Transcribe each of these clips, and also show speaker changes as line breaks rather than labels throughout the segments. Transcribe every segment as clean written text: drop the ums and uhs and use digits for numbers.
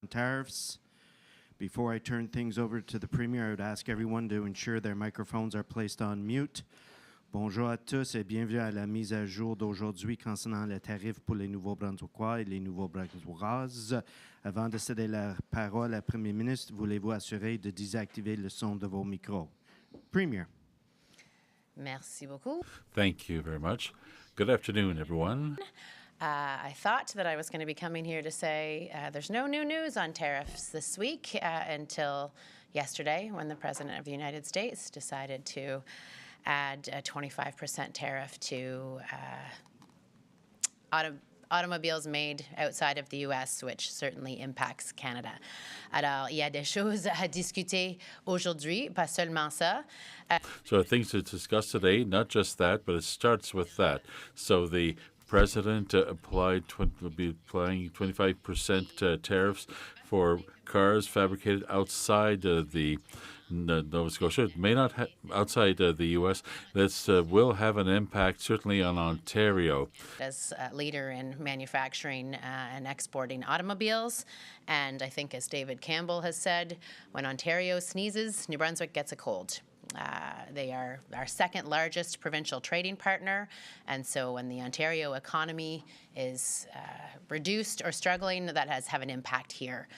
tariffs. Before I turn things over to the Premier, I would ask everyone to ensure their microphones are placed on mute. Bonjour à tous et bienvenue à la mise à jour d'aujourd'hui concernant les tarifs pour les Nouveau-Brunswickois et les Nouveau-Brunswickoises. Avant de céder la parole à Premier ministre, voulez-vous assurer de désactiver le son de vos micros? Premier.
Merci beaucoup.
Thank you very much. Good afternoon, everyone.
I thought that I was going to be coming here to say there's no new news on tariffs this week until yesterday when the President of the United States decided to add a 25% tariff to automobiles made outside of the U.S., which certainly impacts Canada. Alors, il y a des choses à discuter aujourd'hui, pas seulement ça.
So things to discuss today, not just that, but it starts with that. So the President will be applying 25% tariffs for cars fabricated outside the Nova Scotia. It may not outside the U.S. This will have an impact certainly on Ontario.
As a leader in manufacturing and exporting automobiles, and I think as David Campbell has said, when Ontario sneezes, New Brunswick gets a cold. They are our second largest provincial trading partner, and so when the Ontario economy is reduced or struggling, that have an impact here.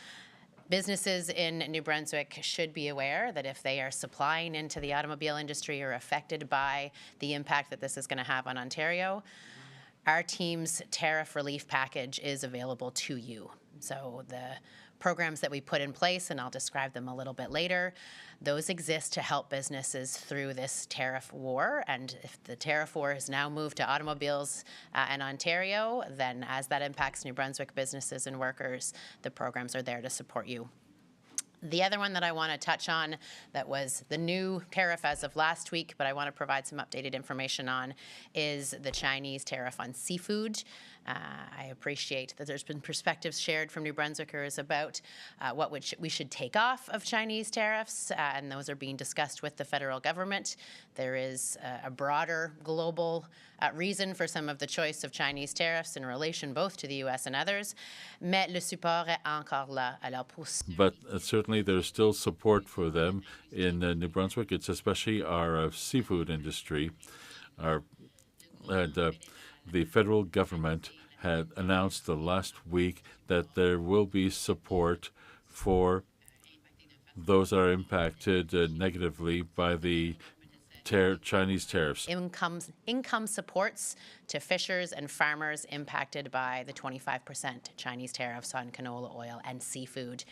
Businesses in New Brunswick should be aware that if they are supplying into the automobile industry or affected by the impact that this is going to have on Ontario, our team's tariff relief package is available to you. So the programs that we put in place, and I'll describe them a little bit later, those exist to help businesses through this tariff war. And if the tariff war has now moved to automobiles and Ontario, then as that impacts New Brunswick businesses and workers, the programs are there to support you. The other one that I want to touch on that was the new tariff as of last week, but I want to provide some updated information on, is the Chinese tariff on seafood. I appreciate that there's been perspectives shared from New Brunswickers about what we should take off of Chinese tariffs, and those are being discussed with the federal government. There is a broader global reason for some of the choice of Chinese tariffs in relation both to the U.S. and others, mais le support est encore là. Alors pour...
But certainly there's still support for them in New Brunswick. It's especially our seafood industry. The federal government had announced the last week that there will be support for those that are impacted negatively by the Chinese tariffs.
Income supports to fishers and farmers impacted by the 25% Chinese tariffs on canola oil and seafood.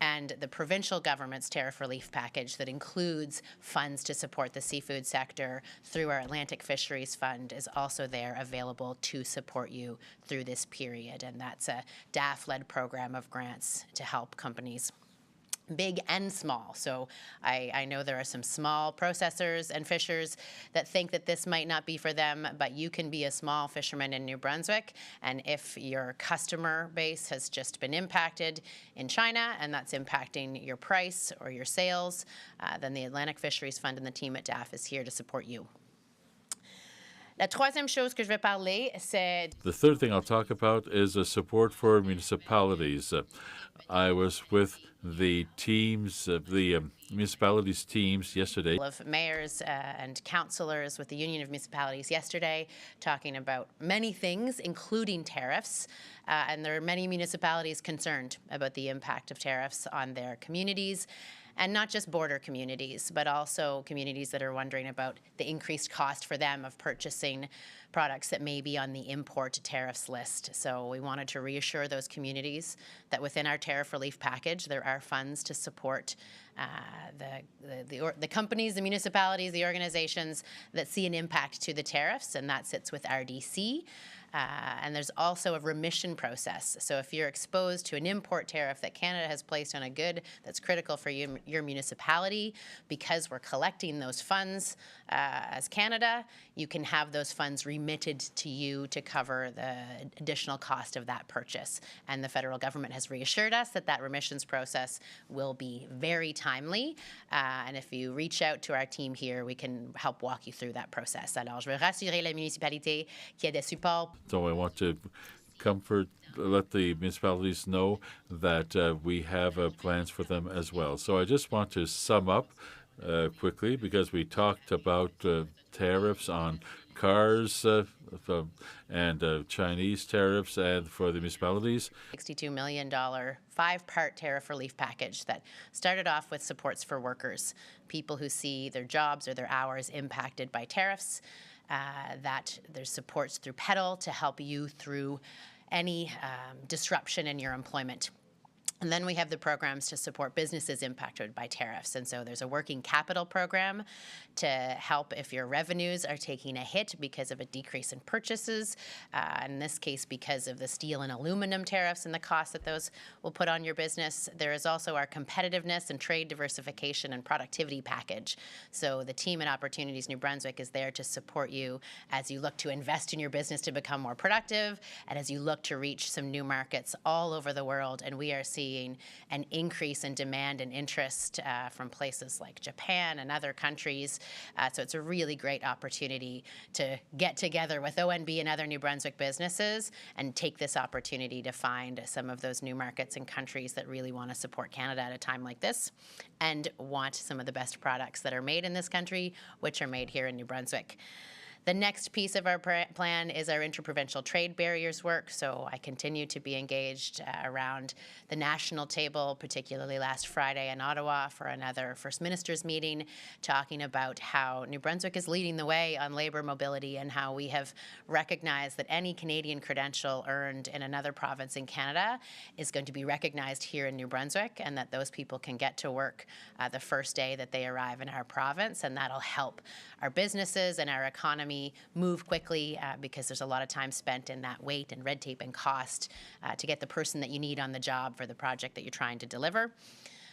And the provincial government's tariff relief package that includes funds to support the seafood sector through our Atlantic Fisheries Fund is also there available to support you through this period. And that's a DAF-led program of grants to help companies, big and small. So I know there are some small processors and fishers that think that this might not be for them, but you can be a small fisherman in New Brunswick, and if your customer base has just been impacted in China and that's impacting your price or your sales, then the Atlantic Fisheries Fund and the team at DAF is here to support you. La troisième chose que je vais parler, c'est...
The third thing I'll talk about is support for municipalities. I was with the teams, the municipalities teams yesterday.
Of mayors and councillors with the Union of Municipalities yesterday, talking about many things, including tariffs. And there are many municipalities concerned about the impact of tariffs on their communities. And not just border communities, but also communities that are wondering about the increased cost for them of purchasing products that may be on the import tariffs list. So we wanted to reassure those communities that within our tariff relief package, there are funds to support the companies, the municipalities, the organizations that see an impact to the tariffs, and that sits with RDC. And there's also a remission process. So if you're exposed to an import tariff that Canada has placed on a good that's critical for your municipality, because we're collecting those funds as Canada, you can have those funds remitted to you to cover the additional cost of that purchase. And the federal government has reassured us that that remissions process will be very timely. And if you reach out to our team here, we can help walk you through that process. Alors, je veux rassurer la municipalité qu'il y a des supports.
So I want to let the municipalities know that we have plans for them as well. So I just want to sum up quickly, because we talked about tariffs on cars and Chinese tariffs and for the municipalities.
$62 million five-part tariff relief package that started off with supports for workers, people who see their jobs or their hours impacted by tariffs, that there's supports through PEDAL to help you through any disruption in your employment. And then we have the programs to support businesses impacted by tariffs. And so there's a working capital program to help if your revenues are taking a hit because of a decrease in purchases, in this case because of the steel and aluminum tariffs and the cost that those will put on your business. There is also our competitiveness and trade diversification and productivity package. So the team at Opportunities New Brunswick is there to support you as you look to invest in your business to become more productive and as you look to reach some new markets all over the world. And we are seeing an increase in demand and interest from places like Japan and other countries. So it's a really great opportunity to get together with ONB and other New Brunswick businesses and take this opportunity to find some of those new markets and countries that really want to support Canada at a time like this and want some of the best products that are made in this country, which are made here in New Brunswick. The next piece of our plan is our interprovincial trade barriers work. So I continue to be engaged around the national table, particularly last Friday in Ottawa for another First Ministers meeting, talking about how New Brunswick is leading the way on labor mobility and how we have recognized that any Canadian credential earned in another province in Canada is going to be recognized here in New Brunswick, and that those people can get to work the first day that they arrive in our province, and that'll help our businesses and our economy move quickly because there's a lot of time spent in that wait and red tape and cost to get the person that you need on the job for the project that you're trying to deliver.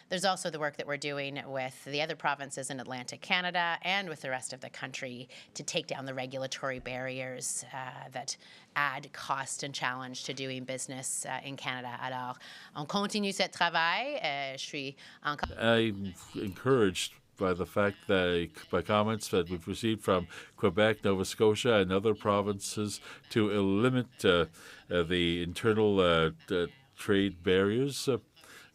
There's also the work that we're doing with the other provinces in Atlantic Canada and with the rest of the country to take down the regulatory barriers that add cost and challenge to doing business in Canada. Alors, on continue ce travail. Je suis encore...
I'm encouraged by the fact that by comments that we've received from Quebec, Nova Scotia, and other provinces to limit the internal trade barriers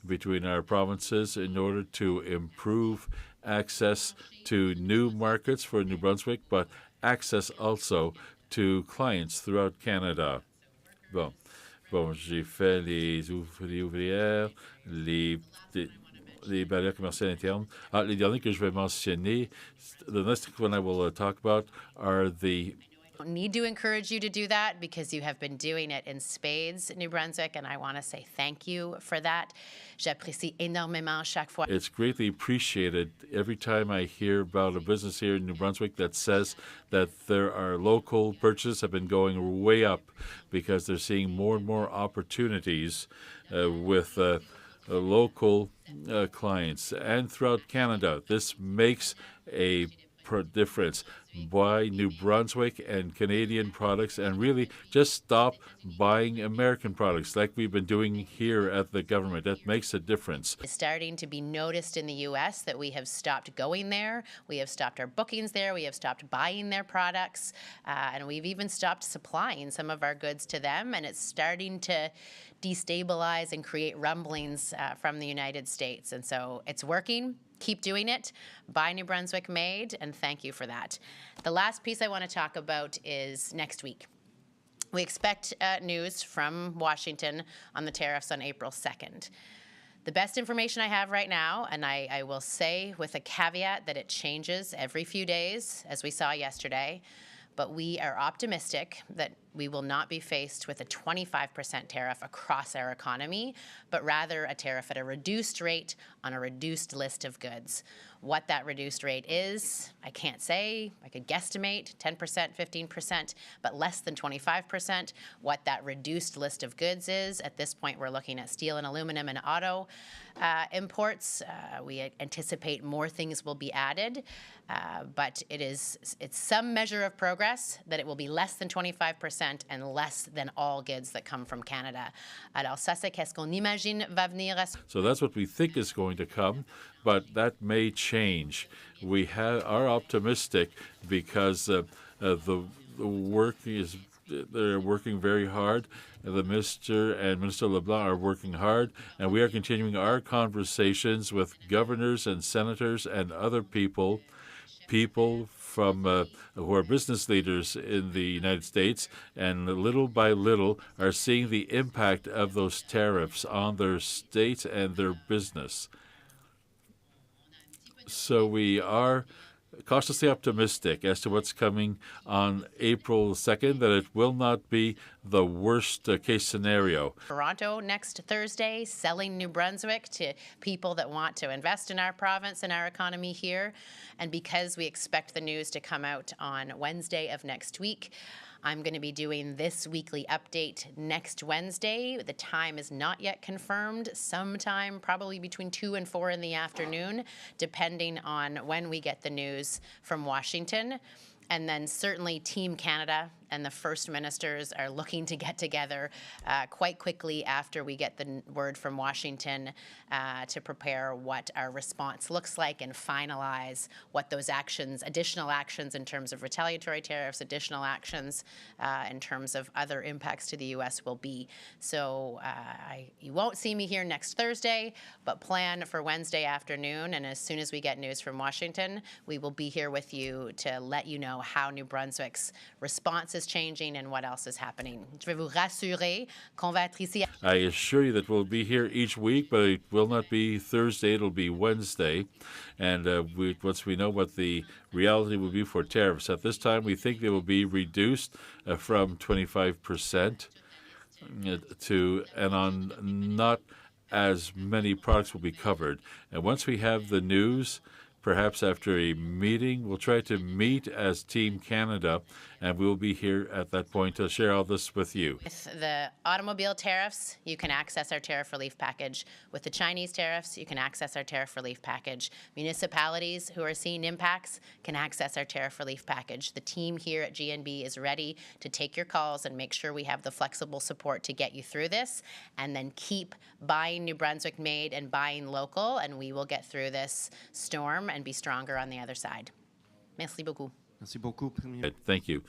between our provinces in order to improve access to new markets for New Brunswick, but access also to clients throughout Canada. Bon, j'ai fait les ouvrières, les barrières commerciales internes. Les derniers que je vais mentionner, the next one I will talk about are the...
I don't need to encourage you to do that because you have been doing it in spades, New Brunswick, and I want to say thank you for that. J'apprécie énormément chaque fois.
It's greatly appreciated every time I hear about a business here in New Brunswick that says that there are local purchases have been going way up because they're seeing more and more opportunities with local clients and throughout Canada. This makes a difference. Buy New Brunswick and Canadian products and really just stop buying American products like we've been doing here at the government. That makes a difference.
It's starting to be noticed in the U.S. that we have stopped going there. We have stopped our bookings there. We have stopped buying their products. And we've even stopped supplying some of our goods to them. And it's starting to destabilize and create rumblings from the United States. And so it's working. Keep doing it. Buy New Brunswick made, and thank you for that. The last piece I want to talk about is next week. We expect news from Washington on the tariffs on April 2nd. The best information I have right now, and I will say with a caveat that it changes every few days, as we saw yesterday, but we are optimistic that we will not be faced with a 25% tariff across our economy, but rather a tariff at a reduced rate on a reduced list of goods. What that reduced rate is, I can't say. I could guesstimate 10%, 15%, but less than 25%. What that reduced list of goods is, at this point we're looking at steel and aluminum and auto imports. We anticipate more things will be added, but it's some measure of progress that it will be less than 25% and less than all goods that come from Canada. Alors ça, c'est qu'est-ce qu'on imagine va venir.
So that's what we think is going to come, but that may change. We are optimistic because the work is they're working very hard. The Minister and Minister LeBlanc are working hard, and we are continuing our conversations with governors and senators and other people from who are business leaders in the United States, and little by little are seeing the impact of those tariffs on their state and their business. So we are cautiously optimistic as to what's coming on April 2nd, that it will not be the worst case scenario.
Toronto next Thursday, selling New Brunswick to people that want to invest in our province and our economy here. And because we expect the news to come out on Wednesday of next week, I'm going to be doing this weekly update next Wednesday. The time is not yet confirmed, sometime probably between 2 and 4 in the afternoon, depending on when we get the news from Washington. And then certainly Team Canada and the First Ministers are looking to get together quite quickly after we get the word from Washington to prepare what our response looks like and finalize what those actions, additional actions in terms of retaliatory tariffs, additional actions in terms of other impacts to the U.S. will be. So you won't see me here next Thursday, but plan for Wednesday afternoon. And as soon as we get news from Washington, we will be here with you to let you know how New Brunswick's response is changing and what else is happening. Je vais vous rassurer qu'on va être ici.
I assure you that we'll be here each week, but it will not be Thursday, it'll be Wednesday. And once we know what the reality will be for tariffs, at this time we think they will be reduced from 25% to, and on not as many products will be covered. And once we have the news, perhaps after a meeting, we'll try to meet as Team Canada, and we'll be here at that point to share all this with you.
With the automobile tariffs, you can access our tariff relief package. With the Chinese tariffs, you can access our tariff relief package. Municipalities who are seeing impacts can access our tariff relief package. The team here at GNB is ready to take your calls and make sure we have the flexible support to get you through this, and then keep buying New Brunswick made and buying local, and we will get through this storm and be stronger on the other side. Merci beaucoup.
Merci beaucoup, Premier.
Thank you.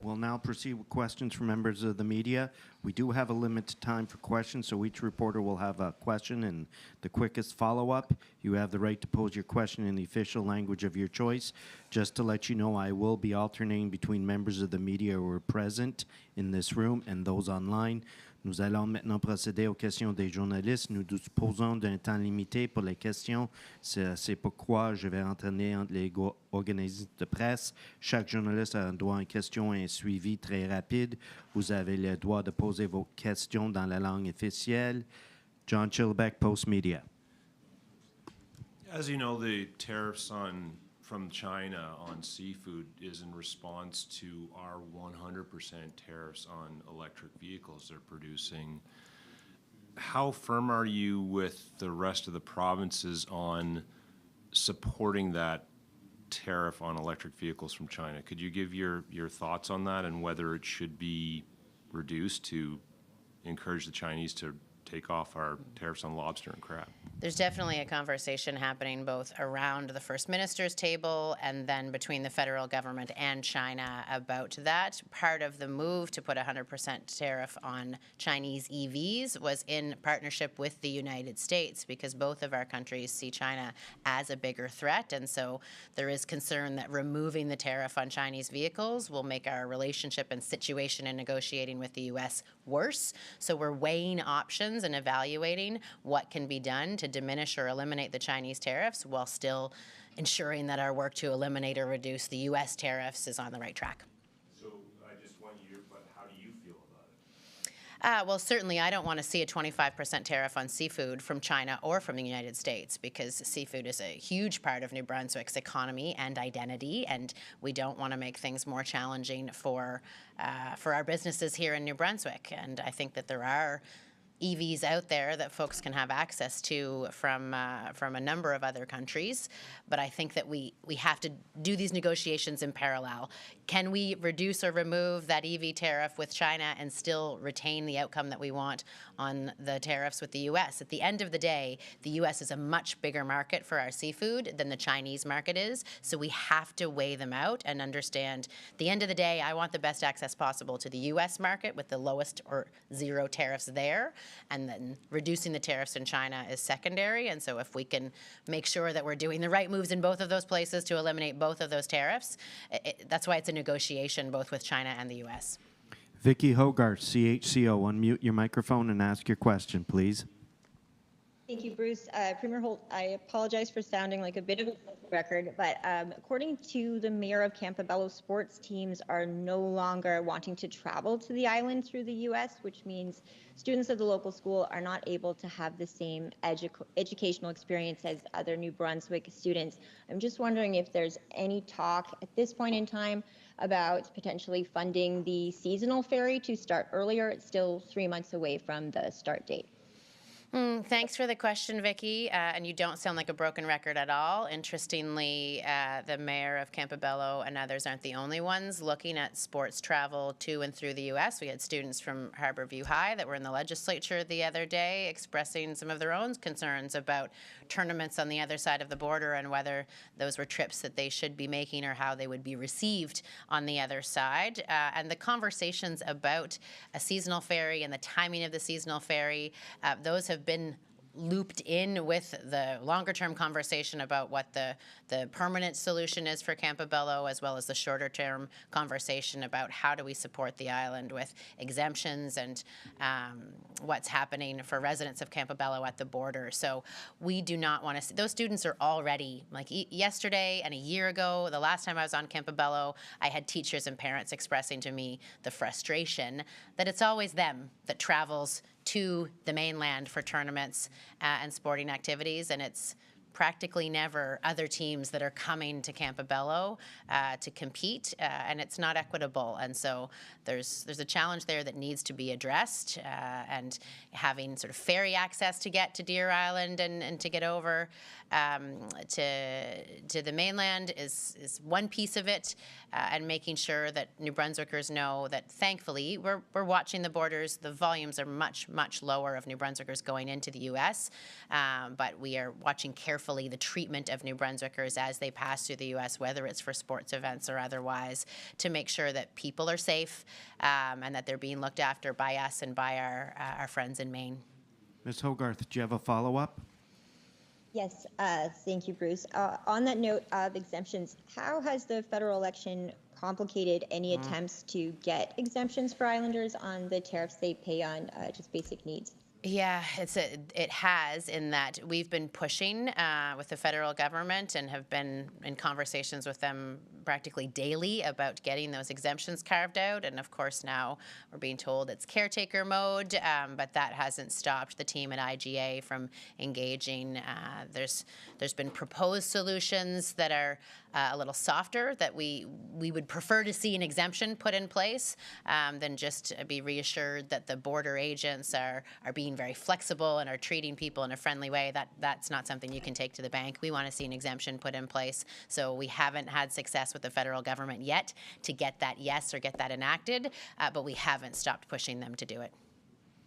We'll now proceed with questions from members of the media. We do have a limited time for questions, so each reporter will have a question and the quickest follow-up. You have the right to pose your question in the official language of your choice. Just to let you know, I will be alternating between members of the media who are present in this room and those online. Nous allons maintenant procéder aux questions des journalistes. Nous disposons d'un temps limité pour les questions. C'est pourquoi je vais alterner entre les organismes de presse. Chaque journaliste a un droit à une question et un suivi très rapide. Vous avez le droit de poser vos questions dans la langue officielle. John Chilbeck, Post Media.
As you know, the tariffs from China on seafood is in response to our 100% tariffs on electric vehicles they're producing. How firm are you with the rest of the provinces on supporting that tariff on electric vehicles from China? Could you give your thoughts on that and whether it should be reduced to encourage the Chinese to take off our tariffs on lobster and crab?
There's definitely a conversation happening both around the First Minister's table and then between the federal government and China about that. Part of the move to put 100% tariff on Chinese EVs was in partnership with the United States, because both of our countries see China as a bigger threat. And so there is concern that removing the tariff on Chinese vehicles will make our relationship and situation in negotiating with the U.S. worse. So we're weighing options and evaluating what can be done to diminish or eliminate the Chinese tariffs while still ensuring that our work to eliminate or reduce the U.S. tariffs is on the right track.
So I just want you, but how do you feel about it?
Well, certainly I don't want to see a 25% tariff on seafood from China or from the United States, because seafood is a huge part of New Brunswick's economy and identity, and we don't want to make things more challenging for our businesses here in New Brunswick. And I think that there are EVs out there that folks can have access to from a number of other countries. But I think that we have to do these negotiations in parallel. Can we reduce or remove that EV tariff with China and still retain the outcome that we want on the tariffs with the U.S.? At the end of the day, the U.S. is a much bigger market for our seafood than the Chinese market is, so we have to weigh them out and understand, at the end of the day, I want the best access possible to the U.S. market with the lowest or zero tariffs there, and then reducing the tariffs in China is secondary. And so if we can make sure that we're doing the right moves in both of those places to eliminate both of those tariffs, that's why it's a negotiation both with China and the U.S.
Vicky Hogarth, CHCO, unmute your microphone and ask your question, please.
Thank you, Bruce. Premier Holt, I apologize for sounding like a bit of a record, but according to the mayor of Campobello, sports teams are no longer wanting to travel to the island through the U.S., which means students of the local school are not able to have the same educational experience as other New Brunswick students. I'm just wondering if there's any talk at this point in time about potentially funding the seasonal ferry to start earlier. It's still 3 months away from the start date.
Thanks for the question, Vicki. And you don't sound like a broken record at all. Interestingly, the mayor of Campobello and others aren't the only ones looking at sports travel to and through the U.S. We had students from Harborview High that were in the legislature the other day expressing some of their own concerns about tournaments on the other side of the border and whether those were trips that they should be making or how they would be received on the other side. And the conversations about a seasonal ferry and the timing of the seasonal ferry, those have been looped in with the longer-term conversation about what the permanent solution is for Campobello, as well as the shorter-term conversation about how do we support the island with exemptions and what's happening for residents of Campobello at the border. So we do not want to see, those students are already, like yesterday and a year ago, the last time I was on Campobello, I had teachers and parents expressing to me the frustration that it's always them that travels to the mainland for tournaments and sporting activities, and it's practically never other teams that are coming to Campobello to compete, and it's not equitable. And so there's a challenge there that needs to be addressed, and having sort of ferry access to get to Deer Island and to get over to the mainland is one piece of it, and making sure that New Brunswickers know that thankfully we're watching the borders. The volumes are much, much lower of New Brunswickers going into the U.S., but we are watching carefully the treatment of New Brunswickers as they pass through the U.S., whether it's for sports events or otherwise, to make sure that people are safe and that they're being looked after by us and by our friends in Maine.
Ms. Hogarth, do you have a follow-up?
Yes, thank you, Bruce. On that note of exemptions, how has the federal election complicated any attempts to get exemptions for islanders on the tariffs they pay on just basic needs?
Yeah, it has, in that we've been pushing with the federal government and have been in conversations with them practically daily about getting those exemptions carved out. And of course now we're being told it's caretaker mode, but that hasn't stopped the team at IGA from engaging. There's been proposed solutions that are a little softer, that we would prefer to see an exemption put in place than just be reassured that the border agents are being very flexible and are treating people in a friendly way. That's not something you can take to the bank. We want to see an exemption put in place. So we haven't had success with the federal government yet to get that yes or get that enacted, but we haven't stopped pushing them to do it.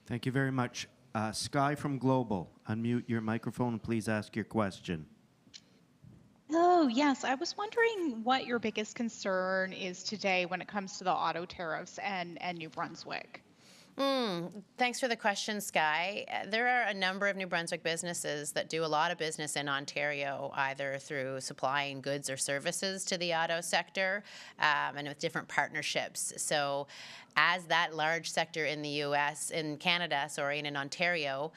Thank you very much. Sky from Global, unmute your microphone and please ask your question.
Oh, yes. I was wondering what your biggest concern is today when it comes to the auto tariffs and New Brunswick.
Thanks for the question, Sky. There are a number of New Brunswick businesses that do a lot of business in Ontario, either through supplying goods or services to the auto sector and with different partnerships. So as that large sector in the U.S., in Canada, and in Ontario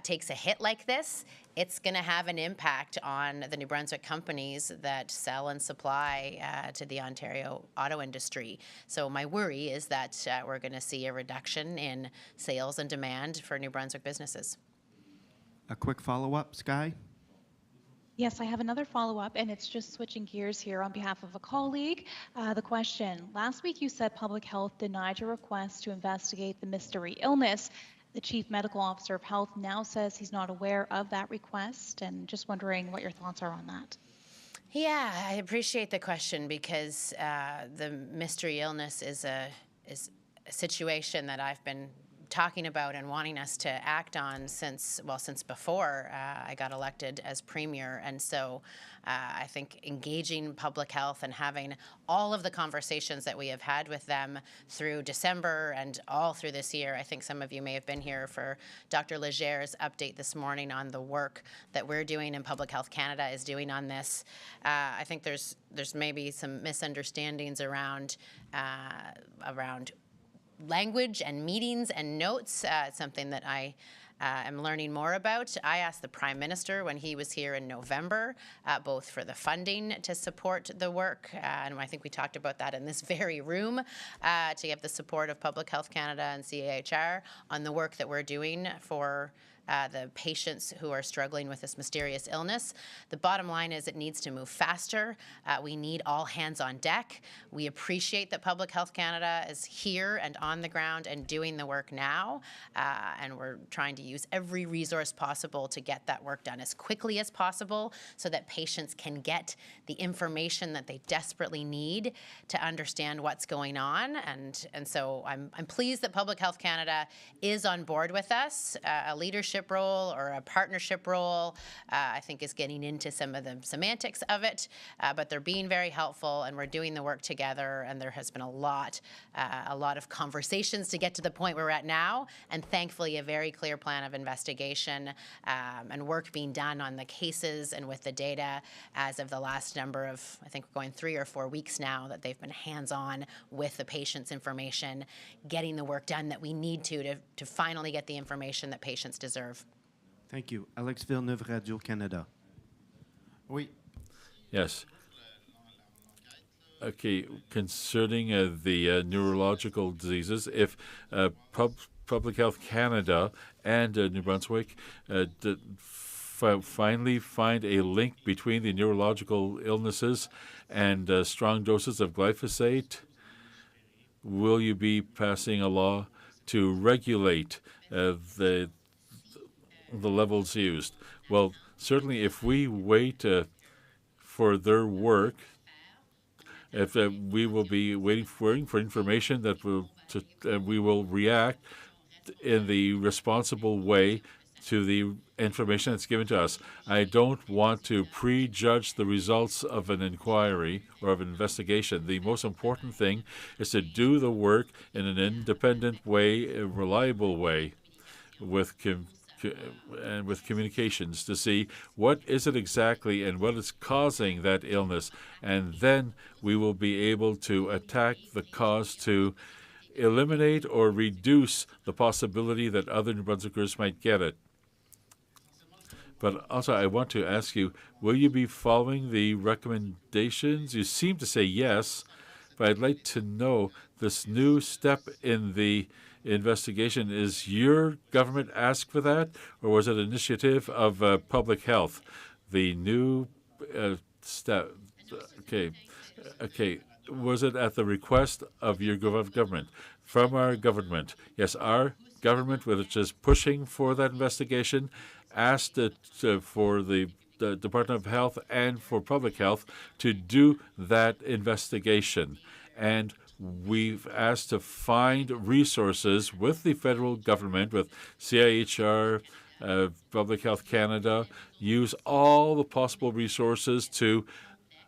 takes a hit like this, it's going to have an impact on the New Brunswick companies that sell and supply to the Ontario auto industry. So my worry is that we're going to see a reduction in sales and demand for New Brunswick businesses.
A quick follow-up, Sky?
Yes, I have another follow-up, and it's just switching gears here on behalf of a colleague. The question, last week you said public health denied your request to investigate the mystery illness The Chief Medical Officer of Health now says he's not aware of that request, and just wondering what your thoughts are on that.
Yeah, I appreciate the question because the mystery illness is a situation that I've been talking about and wanting us to act on since before I got elected as premier. And so I think engaging public health and having all of the conversations that we have had with them through December and all through this year. I think some of you may have been here for Dr. Leger's update this morning on the work that we're doing and Public Health Canada is doing on this. I think there's maybe some misunderstandings around language and meetings and notes. It's something that I am learning more about. I asked the Prime Minister when he was here in November, both for the funding to support the work, and I think we talked about that in this very room, to get the support of Public Health Canada and CAHR on the work that we're doing for the patients who are struggling with this mysterious illness. The bottom line is it needs to move faster. We need all hands on deck. We appreciate that Public Health Canada is here and on the ground and doing the work now, and we're trying to use every resource possible to get that work done as quickly as possible so that patients can get the information that they desperately need to understand what's going on. And so I'm pleased that Public Health Canada is on board with us. A leadership role or a partnership role, I think, is getting into some of the semantics of it, but they're being very helpful, and we're doing the work together. And there has been a lot of conversations to get to the point where we're at now, and thankfully a very clear plan of investigation and work being done on the cases and with the data as of the last number of, I think we're going 3 or 4 weeks now, that they've been hands-on with the patient's information, getting the work done that we need to finally get the information that patients deserve.
Thank you. Alex Villeneuve, Radio-Canada.
Oui.
Yes. Okay, concerning the neurological diseases, if Public Health Canada and New Brunswick finally find a link between the neurological illnesses and strong doses of glyphosate, will you be passing a law to regulate the levels used? Well, certainly if we wait for their work, if we will be waiting for information that we will react in the responsible way to the information that's given to us. I don't want to prejudge the results of an inquiry or of an investigation. The most important thing is to do the work in an independent way, a reliable way, with communications to see what is it exactly and what is causing that illness, and then we will be able to attack the cause to eliminate or reduce the possibility that other New Brunswickers might get it. But also, I want to ask you, will you be following the recommendations? You seem to say yes, but I'd like to know this new step in the investigation. Is your government asked for that, or was it an initiative of public health? The new step, okay. Was it at the request of your government? From our government? Yes, our government, which is pushing for that investigation, asked for the Department of Health and for Public Health to do that investigation. And we've asked to find resources with the federal government, with CIHR, Public Health Canada, use all the possible resources to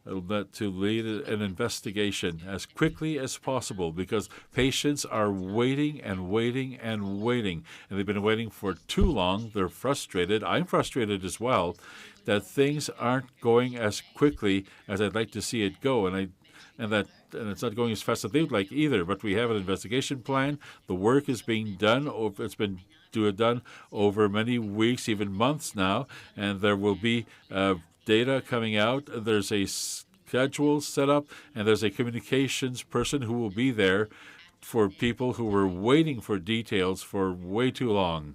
lead an investigation as quickly as possible, because patients are waiting and waiting and waiting, and they've been waiting for too long. They're frustrated. I'm frustrated as well that things aren't going as quickly as I'd like to see it go, and it's not going as fast as they would like either. But we have an investigation plan. The work is being done. It's been done over many weeks, even months now, and there will be data coming out. There's a schedule set up, and there's a communications person who will be there for people who were waiting for details for way too long.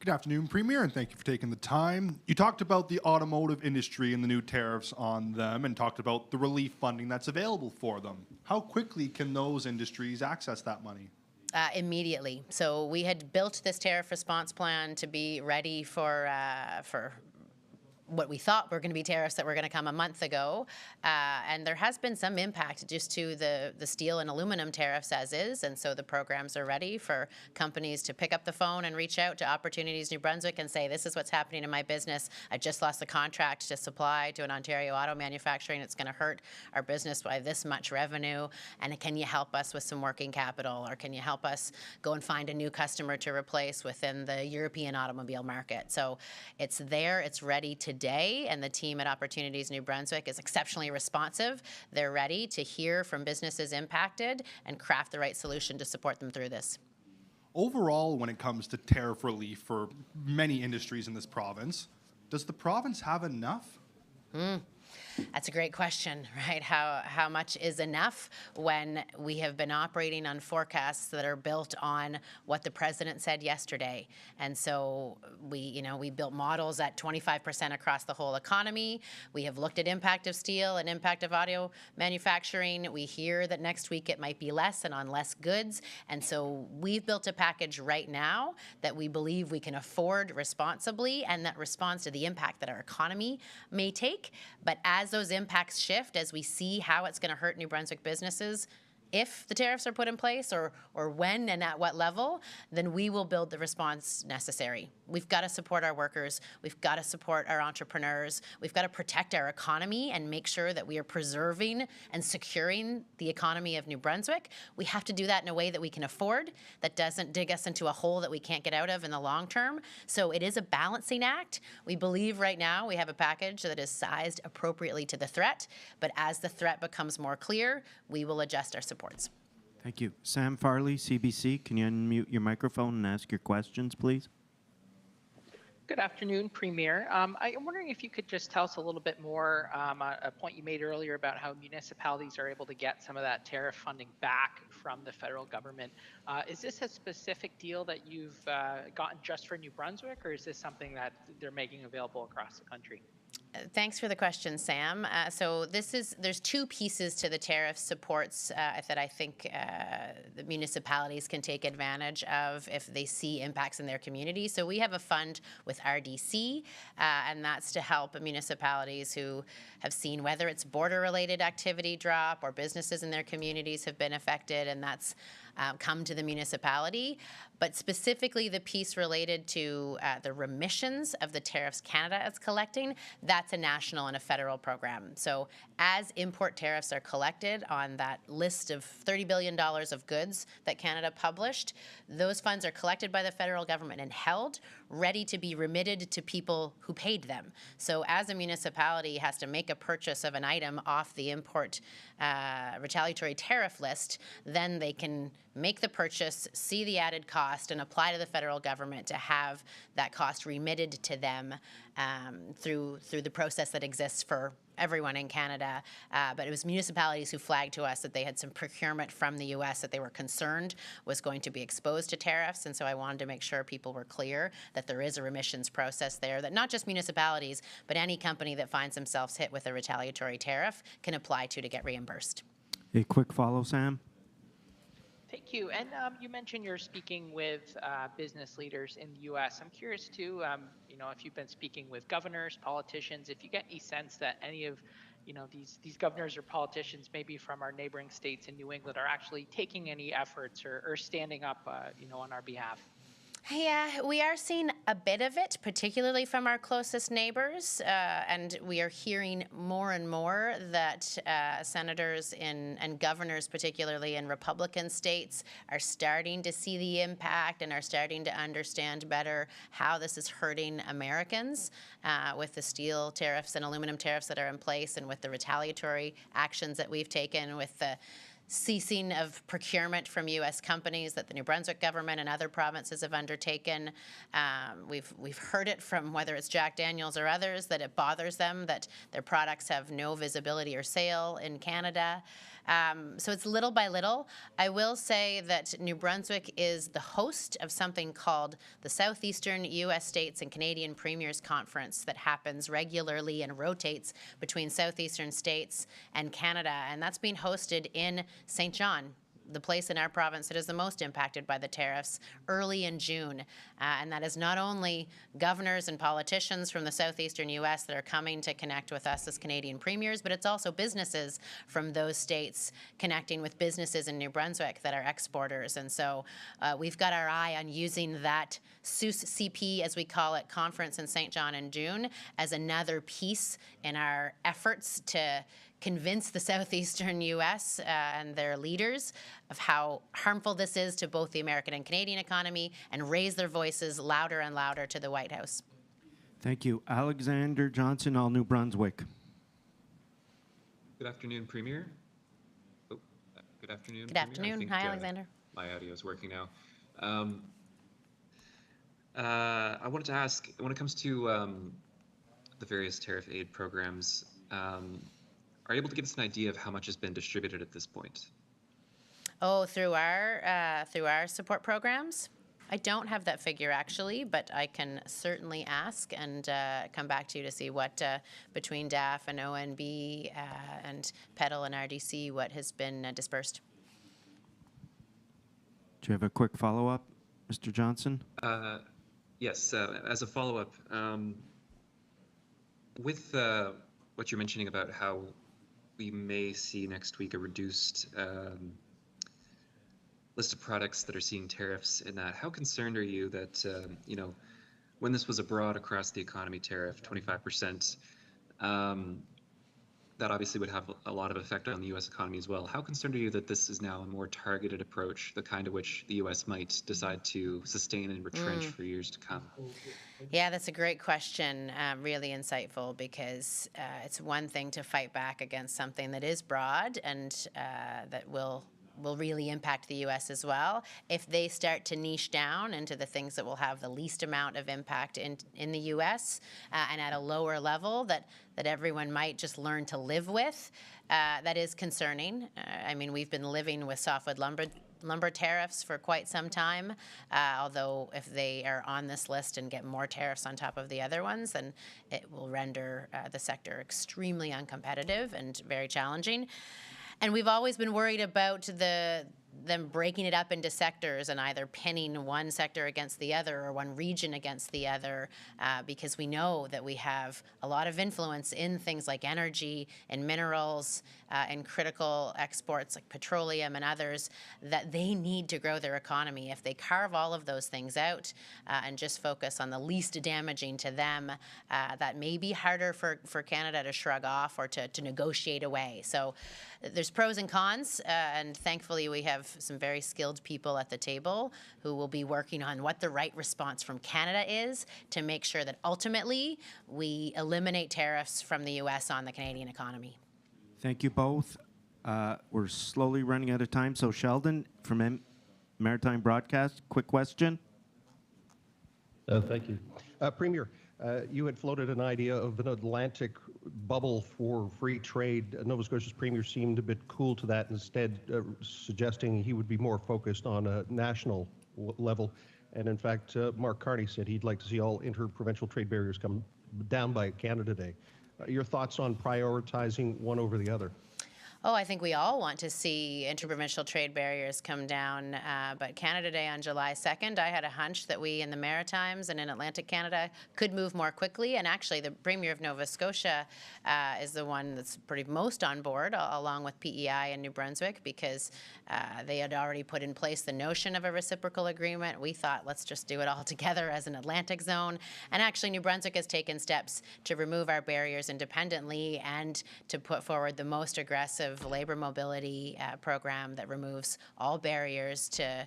Good afternoon, Premier, and thank you for taking the time. You talked about the automotive industry and the new tariffs on them, and talked about the relief funding that's available for them. How quickly can those industries access that money?
Immediately. So we had built this tariff response plan to be ready for what we thought were going to be tariffs that were going to come a month ago. And there has been some impact just to the steel and aluminum tariffs as is. And so the programs are ready for companies to pick up the phone and reach out to Opportunities New Brunswick and say, this is what's happening in my business. I just lost the contract to supply to an Ontario auto manufacturing. It's going to hurt our business by this much revenue. And can you help us with some working capital? Or can you help us go and find a new customer to replace within the European automobile market? So it's there, it's ready today, and the team at Opportunities New Brunswick is exceptionally responsive. They're ready to hear from businesses impacted and craft the right solution to support them through this.
Overall, when it comes to tariff relief for many industries in this province, does the province have enough?
That's a great question, right? How much is enough when we have been operating on forecasts that are built on what the president said yesterday? And so we built models at 25% across the whole economy. We have looked at impact of steel and impact of auto manufacturing. We hear that next week it might be less and on less goods. And so we've built a package right now that we believe we can afford responsibly and that responds to the impact that our economy may take. But as those impacts shift, as we see how it's going to hurt New Brunswick businesses, if the tariffs are put in place or when and at what level, then we will build the response necessary. We've got to support our workers. We've got to support our entrepreneurs. We've got to protect our economy and make sure that we are preserving and securing the economy of New Brunswick. We have to do that in a way that we can afford, that doesn't dig us into a hole that we can't get out of in the long term. So it is a balancing act. We believe right now we have a package that is sized appropriately to the threat, but as the threat becomes more clear, we will adjust our supports.
Thank you. Sam Farley, CBC, can you unmute your microphone and ask your questions, please?
Good afternoon, Premier. I'm wondering if you could just tell us a little bit more, a point you made earlier about how municipalities are able to get some of that tariff funding back from the federal government. Is this a specific deal that you've gotten just for New Brunswick, or is this something that they're making available across the country?
Thanks for the question, Sam. There's two pieces to the tariff supports that I think the municipalities can take advantage of if they see impacts in their community. So we have a fund with RDC, and that's to help municipalities who have seen whether it's border-related activity drop or businesses in their communities have been affected, and that's come to the municipality. But specifically the piece related to the remissions of the tariffs Canada is collecting, that's a national and a federal program. So as import tariffs are collected on that list of $30 billion of goods that Canada published, those funds are collected by the federal government and held, ready to be remitted to people who paid them. So as a municipality has to make a purchase of an item off the import retaliatory tariff list, then they can make the purchase, see the added cost, and apply to the federal government to have that cost remitted to them through the process that exists for everyone in Canada. But it was municipalities who flagged to us that they had some procurement from the U.S. that they were concerned was going to be exposed to tariffs. And so I wanted to make sure people were clear that there is a remissions process there, that not just municipalities, but any company that finds themselves hit with a retaliatory tariff can apply to get reimbursed.
A quick follow, Sam.
Thank you. And you mentioned you're speaking with business leaders in the U.S. I'm curious too, if you've been speaking with governors, politicians, if you get any sense that any of these governors or politicians, maybe from our neighboring states in New England, are actually taking any efforts or standing up, on our behalf.
Yeah, we are seeing a bit of it, particularly from our closest neighbors, and we are hearing more and more that senators and governors, particularly in Republican states, are starting to see the impact and are starting to understand better how this is hurting Americans with the steel tariffs and aluminum tariffs that are in place and with the retaliatory actions that we've taken with the ceasing of procurement from U.S. companies that the New Brunswick government and other provinces have undertaken. We've heard it from whether it's Jack Daniels or others that it bothers them that their products have no visibility or sale in Canada. So it's little by little. I will say that New Brunswick is the host of something called the Southeastern U.S. States and Canadian Premiers Conference that happens regularly and rotates between Southeastern states and Canada. And that's being hosted in St. John, the place in our province that is the most impacted by the tariffs early in June. And that is not only governors and politicians from the southeastern U.S. that are coming to connect with us as Canadian premiers, but it's also businesses from those states connecting with businesses in New Brunswick that are exporters. And so we've got our eye on using that CP, as we call it, conference in St. John in June as another piece in our efforts to convince the southeastern U.S. And their leaders of how harmful this is to both the American and Canadian economy and raise their voices louder and louder to the White House.
Thank you. Alexander Johnson, All New Brunswick.
Good afternoon, Premier. Oh, good afternoon.
Good afternoon. Hi, Alexander.
My audio is working now. I wanted to ask, when it comes to the various tariff aid programs, are you able to give us an idea of how much has been distributed at this point?
Oh, through our support programs? I don't have that figure actually, but I can certainly ask and come back to you to see what between DAF and ONB and PEDAL and RDC, what has been dispersed.
Do you have a quick follow-up, Mr. Johnson?
Yes, as a follow-up, with what you're mentioning about how we may see next week a reduced list of products that are seeing tariffs in that, how concerned are you that, when this was a broad across the economy tariff, 25%, that obviously would have a lot of effect on the U.S. economy as well. How concerned are you that this is now a more targeted approach, the kind of which the U.S. might decide to sustain and retrench for years to come?
Yeah, that's a great question, really insightful, because it's one thing to fight back against something that is broad and that will really impact the U.S. as well. If they start to niche down into the things that will have the least amount of impact in the U.S. And at a lower level that everyone might just learn to live with, that is concerning. I mean, we've been living with softwood lumber tariffs for quite some time, although if they are on this list and get more tariffs on top of the other ones, then it will render the sector extremely uncompetitive and very challenging. And we've always been worried about them breaking it up into sectors and either pinning one sector against the other or one region against the other, because we know that we have a lot of influence in things like energy and minerals and critical exports like petroleum and others, that they need to grow their economy. If they carve all of those things out and just focus on the least damaging to them, that may be harder for Canada to shrug off or to negotiate away. So there's pros and cons, and thankfully we have some very skilled people at the table who will be working on what the right response from Canada is to make sure that ultimately we eliminate tariffs from the U.S. on the Canadian economy.
Thank you both. We're slowly running out of time. So Sheldon from Maritime Broadcast, quick question.
Thank you. Premier, you had floated an idea of an Atlantic bubble for free trade. Nova Scotia's Premier seemed a bit cool to that, instead suggesting he would be more focused on a national level. And in fact, Mark Carney said he'd like to see all interprovincial trade barriers come down by Canada Day. Your thoughts on prioritizing one over the other?
Oh, I think we all want to see interprovincial trade barriers come down, but Canada Day on July 2nd, I had a hunch that we in the Maritimes and in Atlantic Canada could move more quickly, and actually the Premier of Nova Scotia is the one that's pretty most on board, along with PEI and New Brunswick, because they had already put in place the notion of a reciprocal agreement. We thought, let's just do it all together as an Atlantic zone, and actually New Brunswick has taken steps to remove our barriers independently and to put forward the most aggressive labor mobility program that removes all barriers to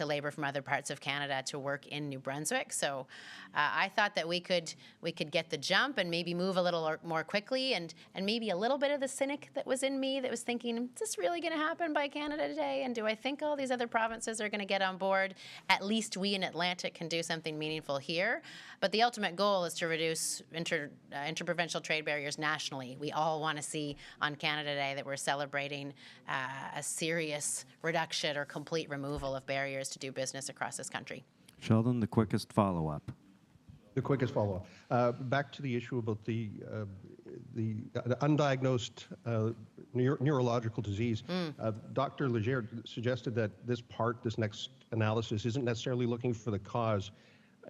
labor from other parts of Canada to work in New Brunswick. So I thought that we could get the jump and maybe move a little more quickly, and maybe a little bit of the cynic that was in me that was thinking, is this really going to happen by Canada Day? And do I think all these other provinces are going to get on board? At least we in Atlantic can do something meaningful here. But the ultimate goal is to reduce interprovincial trade barriers nationally. We all want to see on Canada Day that we're celebrating a serious reduction or complete removal of barriers to do business across this country.
Sheldon, the quickest follow-up.
The quickest follow-up. Back to the issue about the undiagnosed neurological disease. Dr. Leger suggested that this next analysis, isn't necessarily looking for the cause.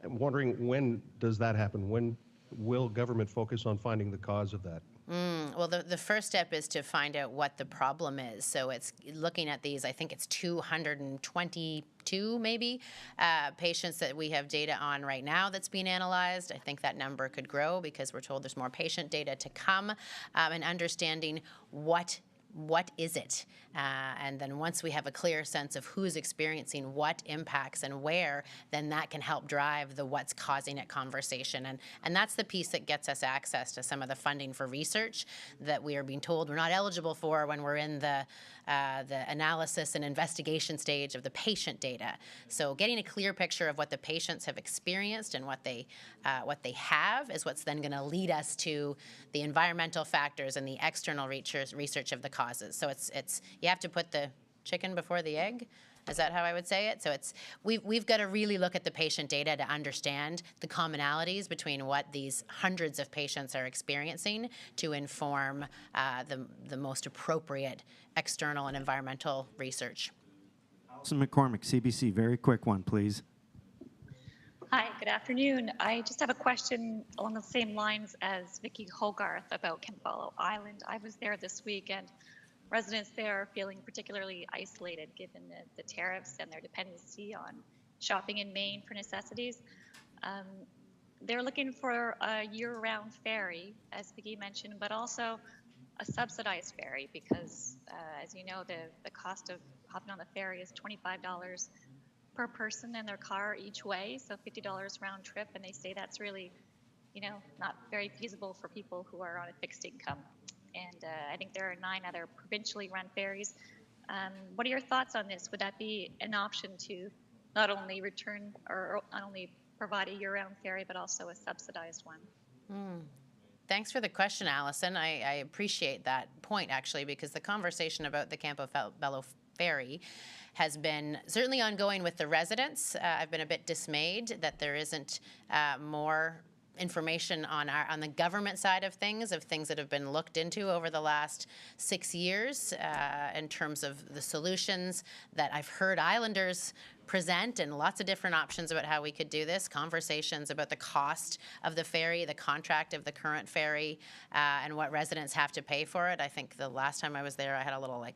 I'm wondering, when does that happen? When will government focus on finding the cause of that?
Well, the first step is to find out what the problem is. So it's looking at these, I think it's 222 maybe patients that we have data on right now that's being analyzed. I think that number could grow because we're told there's more patient data to come, and understanding what is it? And then once we have a clear sense of who's experiencing what impacts and where, then that can help drive the what's causing it conversation. And that's the piece that gets us access to some of the funding for research that we are being told we're not eligible for when we're in the analysis and investigation stage of the patient data. So getting a clear picture of what the patients have experienced and what they have is what's then going to lead us to the environmental factors and the external research of the causes. So it's you have to put the chicken before the egg. Is that how I would say it? So we've got to really look at the patient data to understand the commonalities between what these hundreds of patients are experiencing to inform the most appropriate external and environmental research.
Alison McCormick, CBC, very quick one, please.
Hi, good afternoon. I just have a question along the same lines as Vicky Hogarth about Campbell Island. I was there this week, and residents there are feeling particularly isolated given the tariffs and their dependency on shopping in Maine for necessities. They're looking for a year-round ferry, as Vicky mentioned, but also a subsidized ferry because, as you know, the cost of hopping on the ferry is $25 per person in their car each way, so $50 round trip, and they say that's really, not very feasible for people who are on a fixed income. And I think there are 9 other provincially run ferries. What are your thoughts on this? Would that be an option to not only return or not only provide a year-round ferry, but also a subsidized one?
Thanks for the question, Allison. I appreciate that point, actually, because the conversation about the Campobello ferry has been certainly ongoing with the residents. I've been a bit dismayed that there isn't more information on the government side of things that have been looked into over the last 6 years in terms of the solutions that I've heard islanders present and lots of different options about how we could do this, conversations about the cost of the ferry, the contract of the current ferry, and what residents have to pay for it. I think the last time I was there, I had a little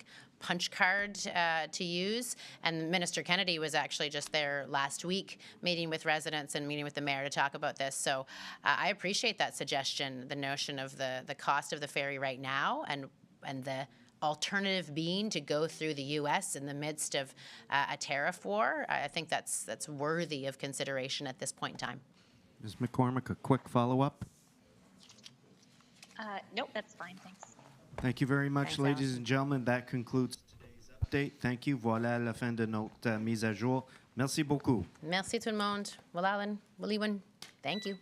punch card to use, and Minister Kennedy was actually just there last week meeting with residents and meeting with the mayor to talk about this. So I appreciate that suggestion, the notion of the cost of the ferry right now and the alternative being to go through the U.S. in the midst of a tariff war. I think that's worthy of consideration at this point in time.
Ms. McCormick, a quick follow-up.
Nope, that's fine, thanks.
Thank you very much,
Thanks,
ladies
Allison.
and gentlemen. That concludes today's update. Thank you. Voilà la fin de notre mise à jour. Merci beaucoup.
Merci tout le monde. Walalin, Waliwan. Thank you.